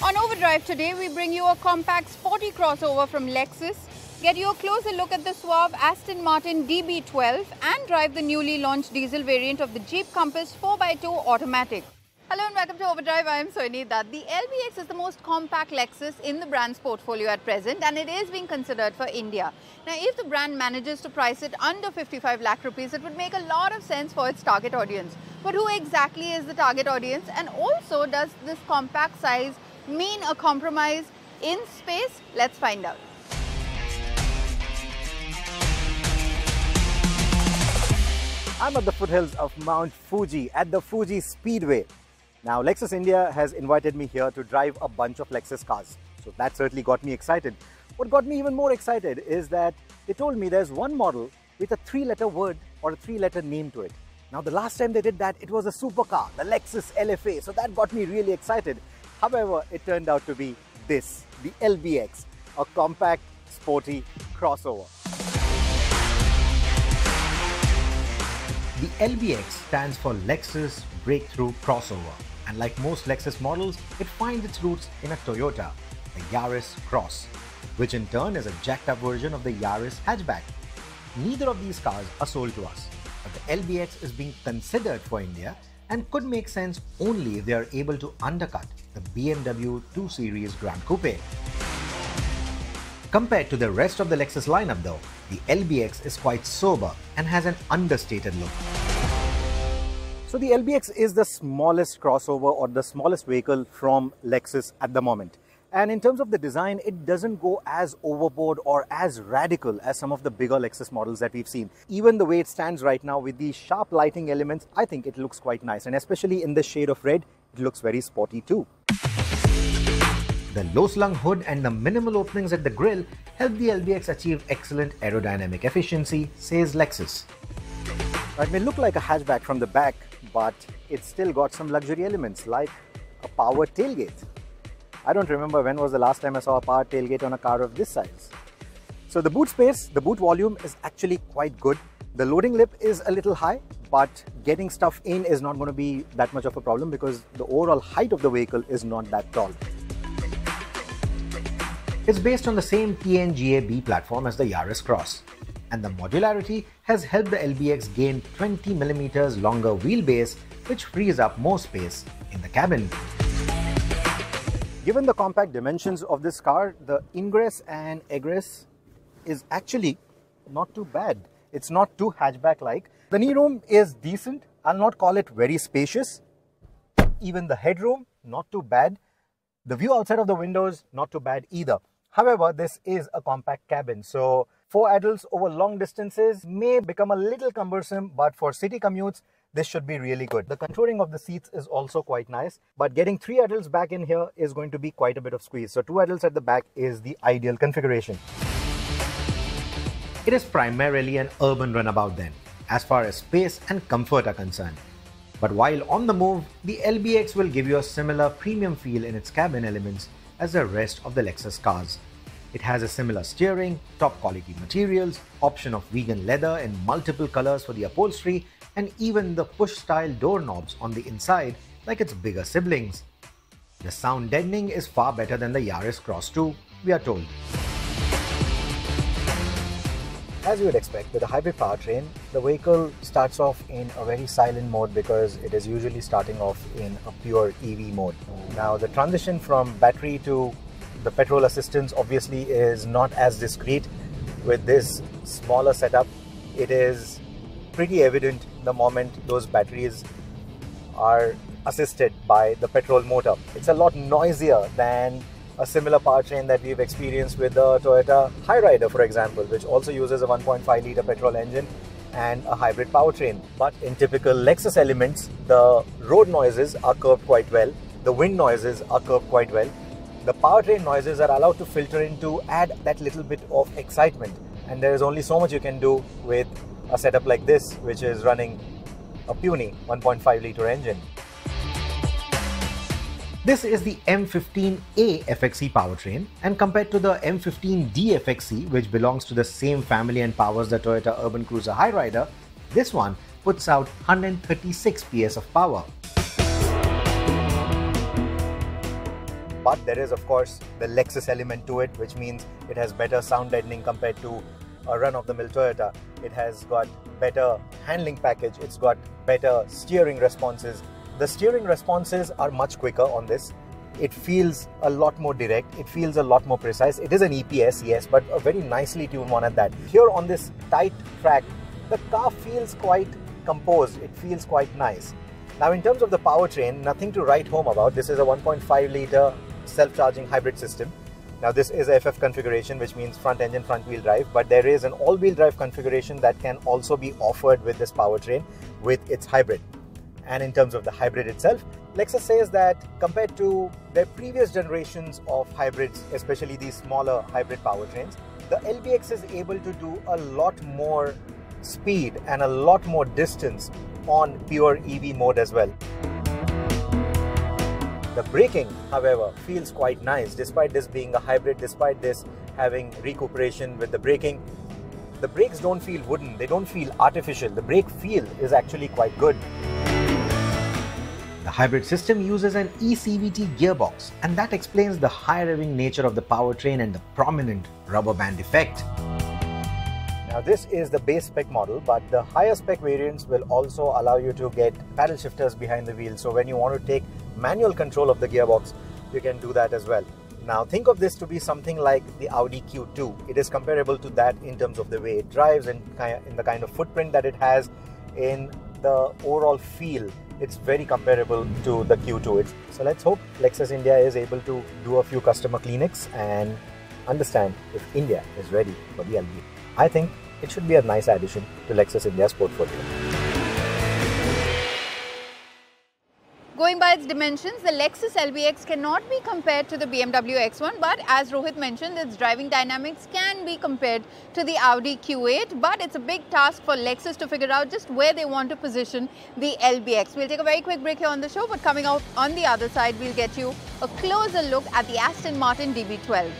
On Overdrive today, we bring you a compact sporty crossover from Lexus, get you a closer look at the suave Aston Martin DB12 and drive the newly launched diesel variant of the Jeep Compass 4x2 automatic. Hello and welcome to Overdrive. I am Soini Dutt. The LBX is the most compact Lexus in the brand's portfolio at present, and it is being considered for India. Now, if the brand manages to price it under 55 lakh rupees, it would make a lot of sense for its target audience. But who exactly is the target audience, and also does this compact size mean a compromise in space? Let's find out. I'm at the foothills of Mount Fuji at the Fuji Speedway. Now, Lexus India has invited me here to drive a bunch of Lexus cars. So that certainly got me excited. What got me even more excited is that they told me there's one model with a 3-letter word or a 3-letter name to it. Now, the last time they did that, it was a supercar, the Lexus LFA. So that got me really excited. However, it turned out to be this, the LBX, a compact, sporty crossover. The LBX stands for Lexus Breakthrough Crossover, and like most Lexus models, it finds its roots in a Toyota, the Yaris Cross, which in turn is a jacked-up version of the Yaris hatchback. Neither of these cars are sold to us, but the LBX is being considered for India and could make sense only if they are able to undercut the BMW 2 Series Grand Coupe. Compared to the rest of the Lexus lineup though, the LBX is quite sober and has an understated look. So the LBX is the smallest crossover or the smallest vehicle from Lexus at the moment. And in terms of the design, it doesn't go as overboard or as radical as some of the bigger Lexus models that we've seen. Even the way it stands right now with these sharp lighting elements, I think it looks quite nice. And especially in the shade of red, it looks very sporty too. The low-slung hood and the minimal openings at the grille help the LBX achieve excellent aerodynamic efficiency, says Lexus. It may look like a hatchback from the back, but it's still got some luxury elements like a power tailgate. I don't remember when was the last time I saw a power tailgate on a car of this size. So the boot space, the boot volume is actually quite good. The loading lip is a little high, but getting stuff in is not going to be that much of a problem because the overall height of the vehicle is not that tall. It's based on the same TNGA-B platform as the Yaris Cross, and the modularity has helped the LBX gain 20mm longer wheelbase, which frees up more space in the cabin. Given the compact dimensions of this car, the ingress and egress is actually not too bad. It's not too hatchback-like. The knee room is decent. I'll not call it very spacious. Even the headroom, not too bad. The view outside of the windows, not too bad either. However, this is a compact cabin, so 4 adults over long distances may become a little cumbersome, but for city commutes, this should be really good. The contouring of the seats is also quite nice, but getting 3 adults back in here is going to be quite a bit of squeeze. So 2 adults at the back is the ideal configuration. It is primarily an urban runabout then, as far as space and comfort are concerned. But while on the move, the LBX will give you a similar premium feel in its cabin elements as the rest of the Lexus cars. It has a similar steering, top quality materials, option of vegan leather in multiple colors for the upholstery, and even the push-style doorknobs on the inside like its bigger siblings. The sound deadening is far better than the Yaris Cross 2, we are told. As you would expect, with a hybrid powertrain, the vehicle starts off in a very silent mode because it is usually starting off in a pure EV mode. Now, the transition from battery to the petrol assistance obviously is not as discreet. With this smaller setup, it is pretty evident the moment those batteries are assisted by the petrol motor. It's a lot noisier than a similar powertrain that we've experienced with the Toyota Hyryder, for example, which also uses a 1.5-litre petrol engine and a hybrid powertrain. But in typical Lexus elements, the road noises are curbed quite well, the wind noises are curbed quite well. The powertrain noises are allowed to filter in to add that little bit of excitement, and there is only so much you can do with a setup like this, which is running a puny 1.5-litre engine. This is the M15A FXE powertrain, and compared to the M15D FXE, which belongs to the same family and powers the Toyota Urban Cruiser Hyryder, this one puts out 136 PS of power. But there is, of course, the Lexus element to it, which means it has better sound deadening compared to a run-of-the-mill Toyota. It has got better handling package. It's got better steering responses. The steering responses are much quicker on this. It feels a lot more direct. It feels a lot more precise. It is an EPS, yes, but a very nicely tuned one at that. Here on this tight track, the car feels quite composed. It feels quite nice. Now, in terms of the powertrain, nothing to write home about. This is a 1.5 litre self-charging hybrid system. Now, this is a FF configuration, which means front engine, front wheel drive, but there is an all-wheel drive configuration that can also be offered with this powertrain with its hybrid. And in terms of the hybrid itself, Lexus says that compared to their previous generations of hybrids, especially these smaller hybrid powertrains, the LBX is able to do a lot more speed and a lot more distance on pure EV mode as well. The braking, however, feels quite nice. Despite this being a hybrid, despite this having recuperation with the braking, the brakes don't feel wooden, they don't feel artificial. The brake feel is actually quite good. The hybrid system uses an eCVT gearbox, and that explains the high revving nature of the powertrain and the prominent rubber band effect. Now, this is the base spec model, but the higher spec variants will also allow you to get paddle shifters behind the wheel. So when you want to take manual control of the gearbox, you can do that as well. Now, think of this to be something like the Audi Q2. It is comparable to that in terms of the way it drives and in the kind of footprint that it has, in the overall feel. It's very comparable to the Q2. So let's hope Lexus India is able to do a few customer clinics and understand if India is ready for the LBX. I think it should be a nice addition to Lexus India's portfolio. Going by its dimensions, the Lexus LBX cannot be compared to the BMW X1, but as Rohit mentioned, its driving dynamics can be compared to the Audi Q8, but it's a big task for Lexus to figure out just where they want to position the LBX. We'll take a very quick break here on the show, but coming out on the other side, we'll get you a closer look at the Aston Martin DB12.